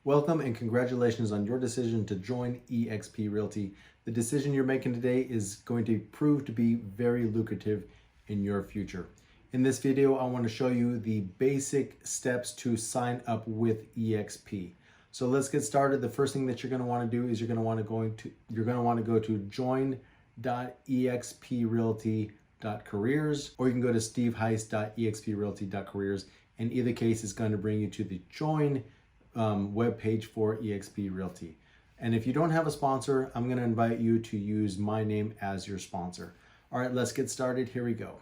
Welcome and congratulations on your decision to join EXP Realty. The decision you're making today is going to prove to be very lucrative in your future. In this video, I want to show you the basic steps to sign up with EXP. So let's get started. The first thing that you're going to want to do is you're going to want to go to join.exprealty.careers, or you can go to stevehise.exprealty.careers. In either case, it's going to bring you to the join web page for EXP Realty. And if you don't have a sponsor, I'm going to invite you to use my name as your sponsor. All right, let's get started. Here we go.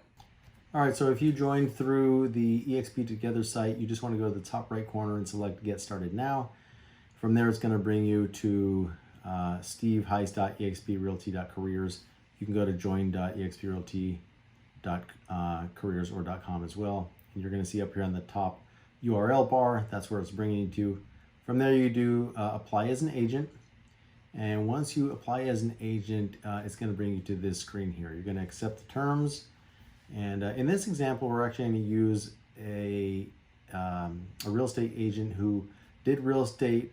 All right, so if you joined through the EXP Together site, you just want to go to the top right corner and select Get Started Now. From there, it's going to bring you to stevehise.exprealty.careers. You can go to join.exprealty.careers or .com as well. And you're going to see up here on the top URL bar, that's where it's bringing you to. From there, you do apply as an agent. And once you apply as an agent, it's going to bring you to this screen here. You're going to accept the terms. And in this example, we're actually going to use a real estate agent who did real estate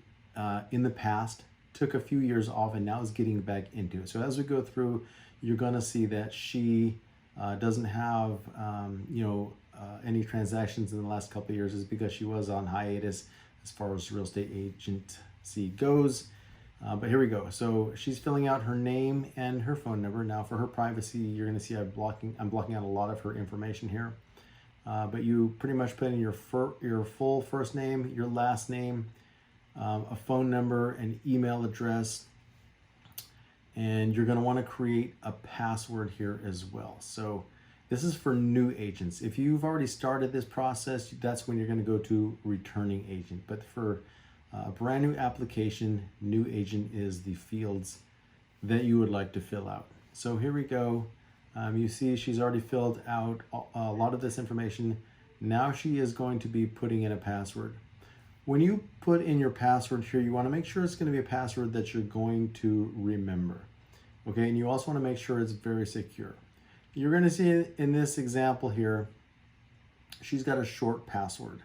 in the past, took a few years off, and now is getting back into it. So as we go through, you're going to see that she doesn't have any transactions in the last couple of years. Is because she was on hiatus as far as real estate agency goes. But here we go. So she's filling out her name and her phone number. Now for her privacy, you're going to see I'm blocking out a lot of her information here. But you pretty much put in your full first name, your last name, a phone number, an email address, and you're going to want to create a password here as well. So this is for new agents. If you've already started this process, that's when you're going to go to returning agent. But for a brand new application, new agent is the fields that you would like to fill out. So here we go. You see she's already filled out a lot of this information. Now she is going to be putting in a password. When you put in your password here, you want to make sure it's going to be a password that you're going to remember. Okay, and you also want to make sure it's very secure. You're going to see in this example here, she's got a short password.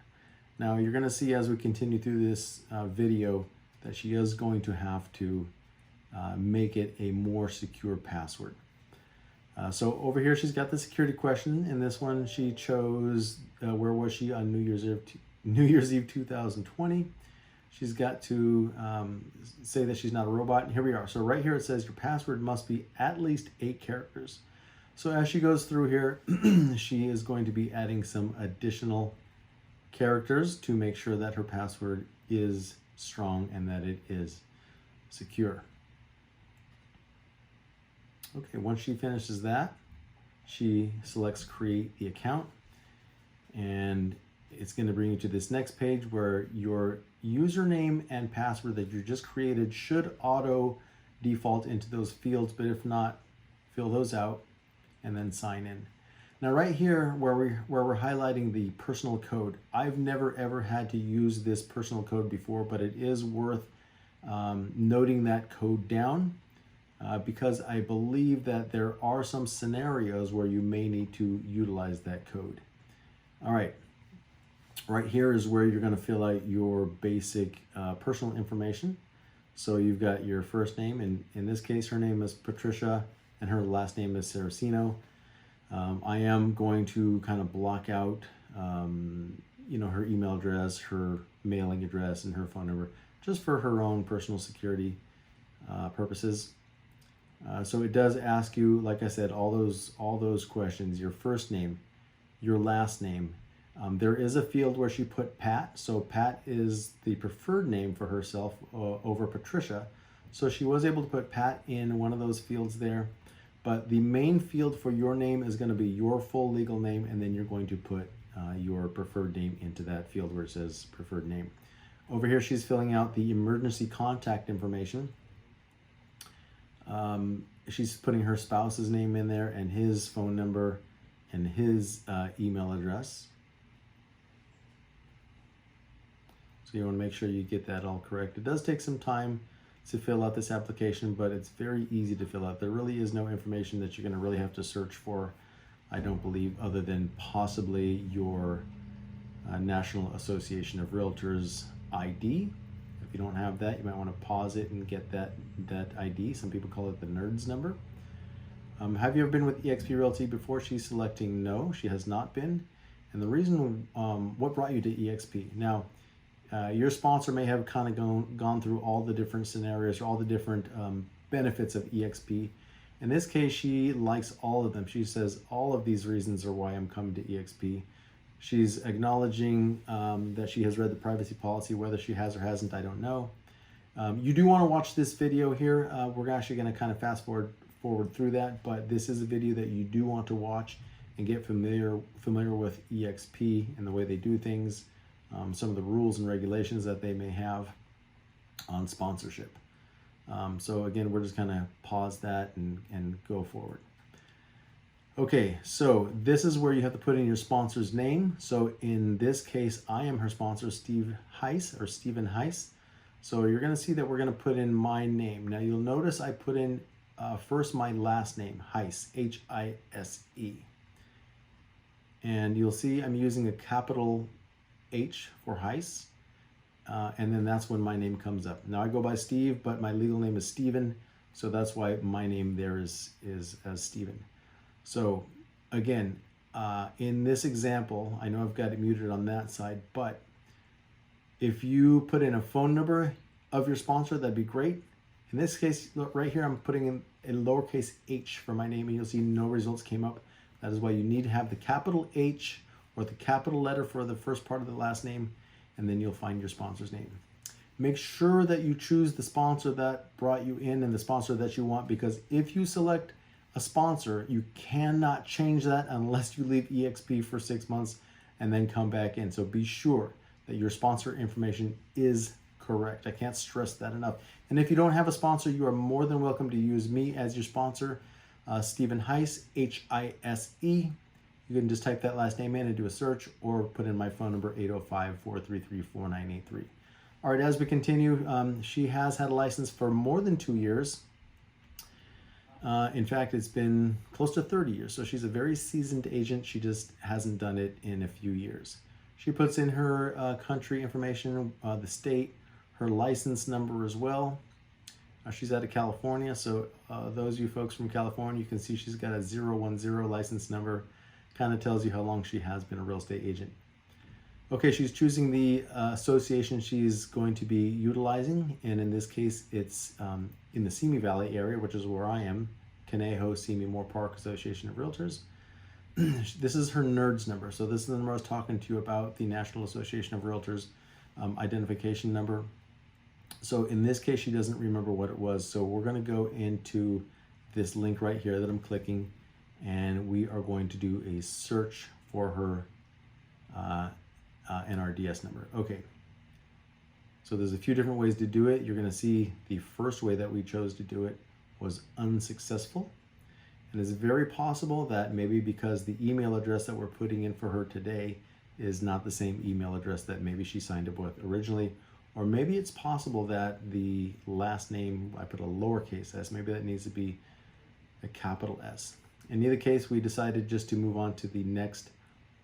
Now you're going to see as we continue through this video that she is going to have to make it a more secure password. So over here, she's got the security question. In this one, she chose where was she on New Year's Eve 2020. She's got to say that she's not a robot. And here we are. So right here it says your password must be at least 8 characters. So as she goes through here, she is going to be adding some additional characters to make sure that her password is strong and that it is secure. Okay, once she finishes that, she selects create the account, and it's going to bring you to this next page where your username and password that you just created should auto default into those fields, but if not, fill those out and then sign in. Now right here where we're highlighting the personal code, I've never ever had to use this personal code before, but it is worth noting that code down because I believe that there are some scenarios where you may need to utilize that code. All right, right here is where you're going to fill out your basic personal information. So you've got your first name, and in this case her name is Patricia and her last name is Saracino. I am going to kind of block out, her email address, her mailing address, and her phone number, just for her own personal security purposes. So it does ask you, like I said, all those questions: your first name, your last name. There is a field where she put Pat, so Pat is the preferred name for herself over Patricia. So she was able to put Pat in one of those fields there. But the main field for your name is going to be your full legal name, and then you're going to put your preferred name into that field where it says preferred name. Over here, she's filling out the emergency contact information. She's putting her spouse's name in there and his phone number and his email address. So you want to make sure you get that all correct. It does take some time to fill out this application, but it's very easy to fill out. There really is no information that you're going to really have to search for, I don't believe, other than possibly your National Association of Realtors ID. If you don't have that, you might want to pause it and get that ID. Some people call it the NERDS number. Have you ever been with EXP Realty before? She's selecting no, she has not been. And the reason, what brought you to EXP? Now, your sponsor may have kind of gone through all the different scenarios or all the different benefits of EXP. In this case, she likes all of them. She says, all of these reasons are why I'm coming to EXP. She's acknowledging that she has read the privacy policy. Whether she has or hasn't, I don't know. You do want to watch this video here. We're actually going to kind of fast forward through that, but this is a video that you do want to watch and get familiar with EXP and the way they do things, some of the rules and regulations that they may have on sponsorship. So again, we're just going to pause that and go forward. Okay, so this is where you have to put in your sponsor's name. So in this case, I am her sponsor, Steve Hise or Stephen Hise. So you're going to see that we're going to put in my name. Now you'll notice I put in first my last name, Hise, H-I-S-E. And you'll see I'm using a capital H for Hise. And then that's when my name comes up. Now I go by Steve, but my legal name is Stephen. So that's why my name there is as Stephen. So again, in this example, I know I've got it muted on that side, but if you put in a phone number of your sponsor, that'd be great. In this case, look, right here, I'm putting in a lowercase h for my name, and you'll see no results came up. That is why you need to have the capital H or the capital letter for the first part of the last name, and then you'll find your sponsor's name. Make sure that you choose the sponsor that brought you in and the sponsor that you want, because if you select a sponsor, you cannot change that unless you leave EXP for 6 months and then come back in. So be sure that your sponsor information is correct. I can't stress that enough. And if you don't have a sponsor, you are more than welcome to use me as your sponsor, Stephen Hise, H-I-S-E. You can just type that last name in and do a search, or put in my phone number, 805-433-4983. All right, as we continue, she has had a license for more than 2 years. In fact, it's been close to 30 years. So she's a very seasoned agent. She just hasn't done it in a few years. She puts in her country information, the state, her license number as well. She's out of California. So those of you folks from California, you can see she's got a 010 license number. Kind of tells you how long she has been a real estate agent. Okay, she's choosing the association she's going to be utilizing, and in this case, it's in the Simi Valley area, which is where I am, Conejo Simi Moore Park Association of Realtors. This is her NERDS number. So this is the number I was talking to you about, the National Association of Realtors identification number. So in this case, she doesn't remember what it was. So we're going to go into this link right here that I'm clicking, and we are going to do a search for her NRDS number. Okay, so there's a few different ways to do it. You're going to see the first way that we chose to do it was unsuccessful. And it's very possible that maybe because the email address that we're putting in for her today is not the same email address that maybe she signed up with originally, or maybe it's possible that the last name, I put a lowercase s, maybe that needs to be a capital S. In either case, we decided just to move on to the next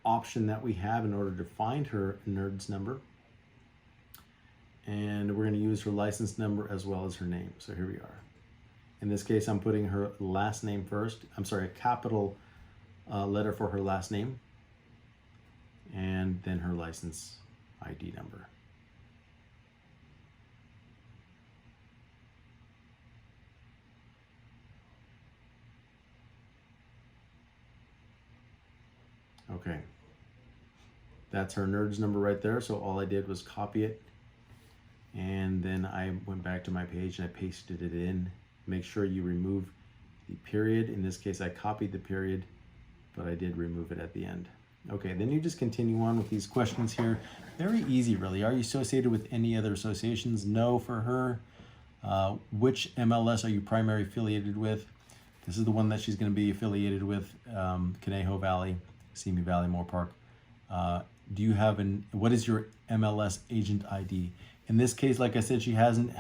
option that we have in order to find her NERDS number. And we're going to use her license number as well as her name. So here we are. In this case, I'm putting her last name first. I'm sorry, a capital letter for her last name, and then her license ID number. Okay, that's her NERDS number right there. So all I did was copy it, and then I went back to my page and I pasted it in. Make sure you remove the period. In this case, I copied the period, but I did remove it at the end. Okay, then you just continue on with these questions here. Very easy, really. Are you associated with any other associations? No for her. Which MLS are you primary affiliated with? This is the one that she's going to be affiliated with, Conejo Valley, Simi Valley, Moore Park. Do you have what is your MLS agent ID? In this case, like I said, she hasn't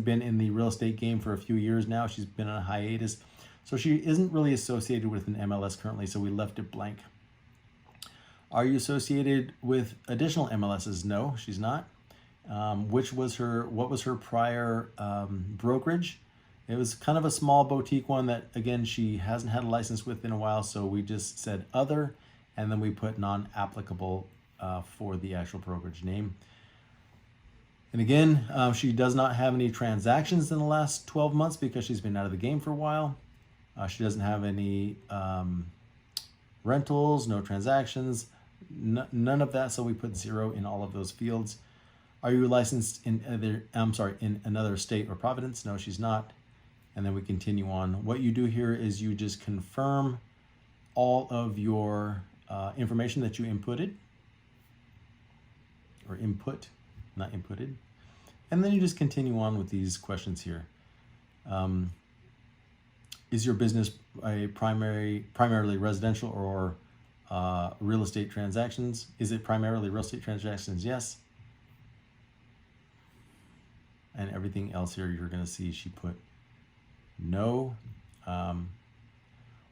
been in the real estate game for a few years now. She's been on a hiatus. So she isn't really associated with an MLS currently, so we left it blank. Are you associated with additional MLSs? No, she's not. what was her prior brokerage. It was kind of a small boutique one that, again, she hasn't had a license with in a while, so we just said other, and then we put non-applicable for the actual brokerage name. And again, she does not have any transactions in the last 12 months because she's been out of the game for a while. She doesn't have any rentals, no transactions, none of that, so we put 0 in all of those fields. Are you licensed in in another state or province? No, she's not. And then we continue on. What you do here is you just confirm all of your information that you inputted, or input, not inputted. And then you just continue on with these questions here. Is your business a primarily residential or real estate transactions? Is it primarily real estate transactions? Yes. And everything else here, you're going to see she put no.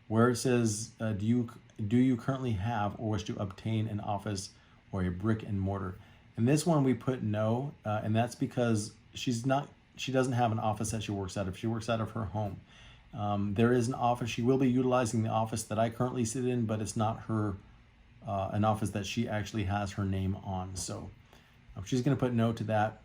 Where it says, do you currently have or wish to obtain an office or a brick and mortar? And this one we put no, and that's because she doesn't have an office that she works out of. She works out of her home. There is an office. She will be utilizing the office that I currently sit in, but it's not her an office that she actually has her name on. So she's going to put no to that.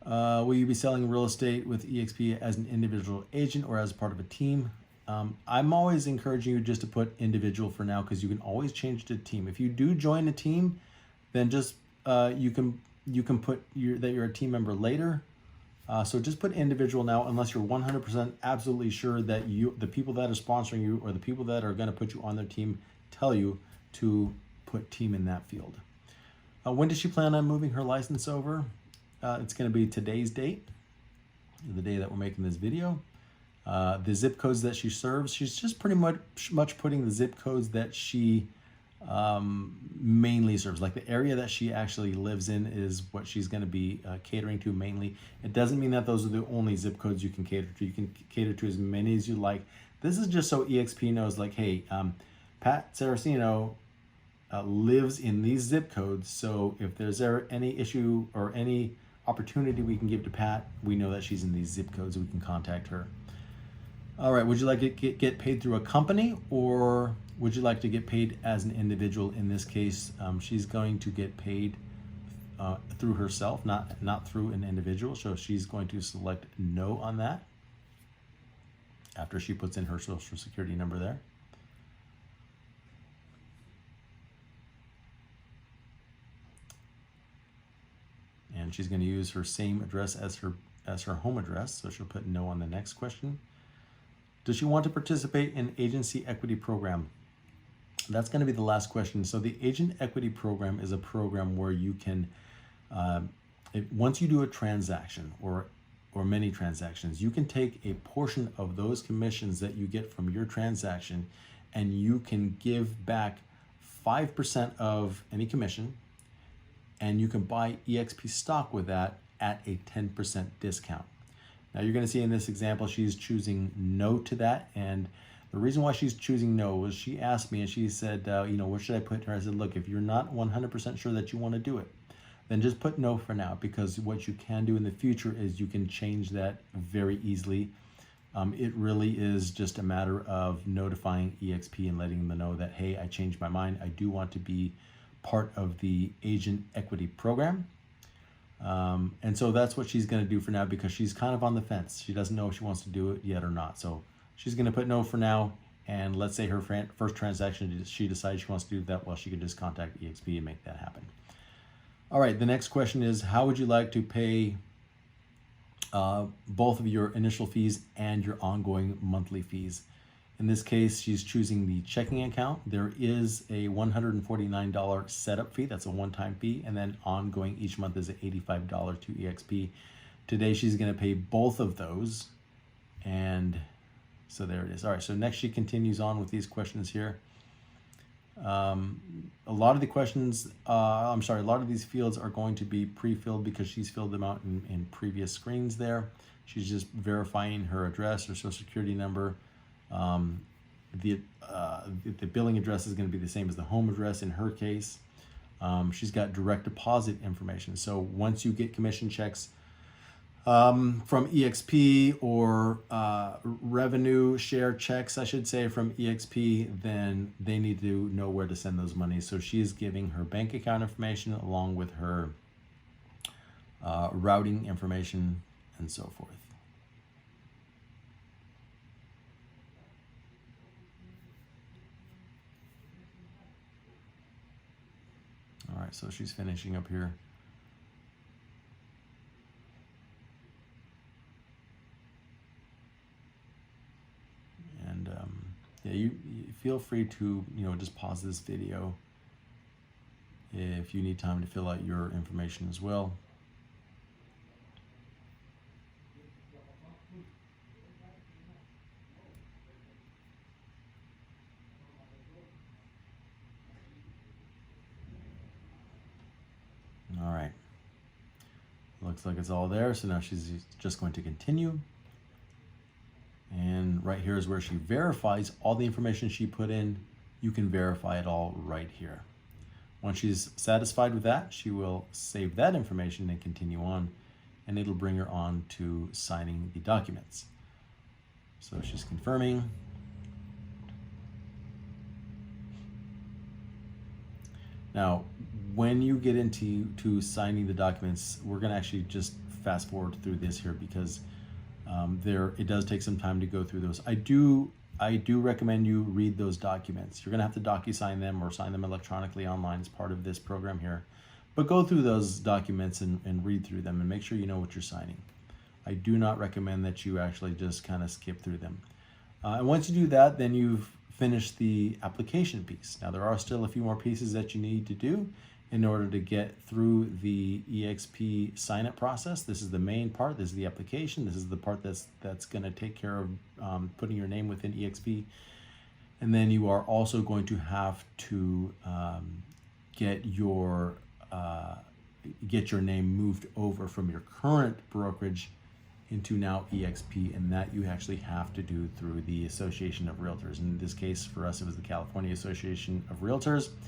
Will you be selling real estate with EXP as an individual agent or as part of a team? I'm always encouraging you just to put individual for now, because you can always change to team. If you do join a team, then just you can put that you're a team member later. So just put individual now, unless you're 100% absolutely sure that the people that are sponsoring you or the people that are going to put you on their team tell you to put team in that field. When does she plan on moving her license over? It's going to be today's date, the day that we're making this video. The zip codes that she serves, she's just pretty much putting the zip codes that she mainly serves. Like the area that she actually lives in is what she's going to be catering to mainly. It doesn't mean that those are the only zip codes you can cater to. You can cater to as many as you like. This is just so EXP knows, like, hey, Pat Saraceno lives in these zip codes, so if there's ever any issue or any opportunity we can give to Pat, we know that she's in these zip codes, we can contact her. All right, would you like to get paid through a company, or would you like to get paid as an individual? In this case, she's going to get paid through herself, not through an individual, so she's going to select no on that after she puts in her social security number there. And she's going to use her same address as her home address, so she'll put no on the next question. Does she want to participate in agency equity program? That's going to be the last question. So the agent equity program is a program where you can, once you do a transaction or many transactions, you can take a portion of those commissions that you get from your transaction, and you can give back 5% of any commission, and you can buy EXP stock with that at a 10% discount. Now you're going to see in this example, she's choosing no to that. And the reason why she's choosing no was she asked me and she said, what should I put here? I said, look, if you're not 100% sure that you want to do it, then just put no for now, because what you can do in the future is you can change that very easily. It really is just a matter of notifying EXP and letting them know that, hey, I changed my mind. I do want to be part of the agent equity program. And so that's what she's going to do for now, because she's kind of on the fence. She doesn't know if she wants to do it yet or not. So she's going to put no for now. And let's say her first transaction, she decides she wants to do that, well, she can just contact EXP and make that happen. All right, the next question is, how would you like to pay both of your initial fees and your ongoing monthly fees? In this case, she's choosing the checking account. There is a $149 setup fee. That's a one-time fee. And then ongoing each month is $85 to EXP. Today, she's going to pay both of those. And so there it is. All right, so next she continues on with these questions here. A lot of the questions, a lot of these fields are going to be pre-filled because she's filled them out in previous screens there. She's just verifying her address, her social security number. The billing address is going to be the same as the home address in her case. She's got direct deposit information. So once you get commission checks from EXP or revenue share checks, I should say, from EXP, then they need to know where to send those monies. So she's giving her bank account information along with her routing information and so forth. All right, so she's finishing up here. And yeah, you feel free to, just pause this video if you need time to fill out your information as well. All right, looks like it's all there. So now she's just going to continue. And right here is where she verifies all the information she put in. You can verify it all right here. Once she's satisfied with that, she will save that information and continue on, and it'll bring her on to signing the documents. So she's confirming. Now, when you get into signing the documents, we're going to actually just fast forward through this here because it does take some time to go through those. I do recommend you read those documents. You're going to have to DocuSign them or sign them electronically online as part of this program here. But go through those documents and read through them and make sure you know what you're signing. I do not recommend that you actually just kind of skip through them. And once you do that, then you've finished the application piece. Now, there are still a few more pieces that you need to do in order to get through the EXP sign-up process. This is the main part. This is the application. This is the part that's going to take care of putting your name within EXP. And then you are also going to have to get your name moved over from your current brokerage into now EXP, and that you actually have to do through the Association of Realtors. In this case, for us, it was the California Association of Realtors.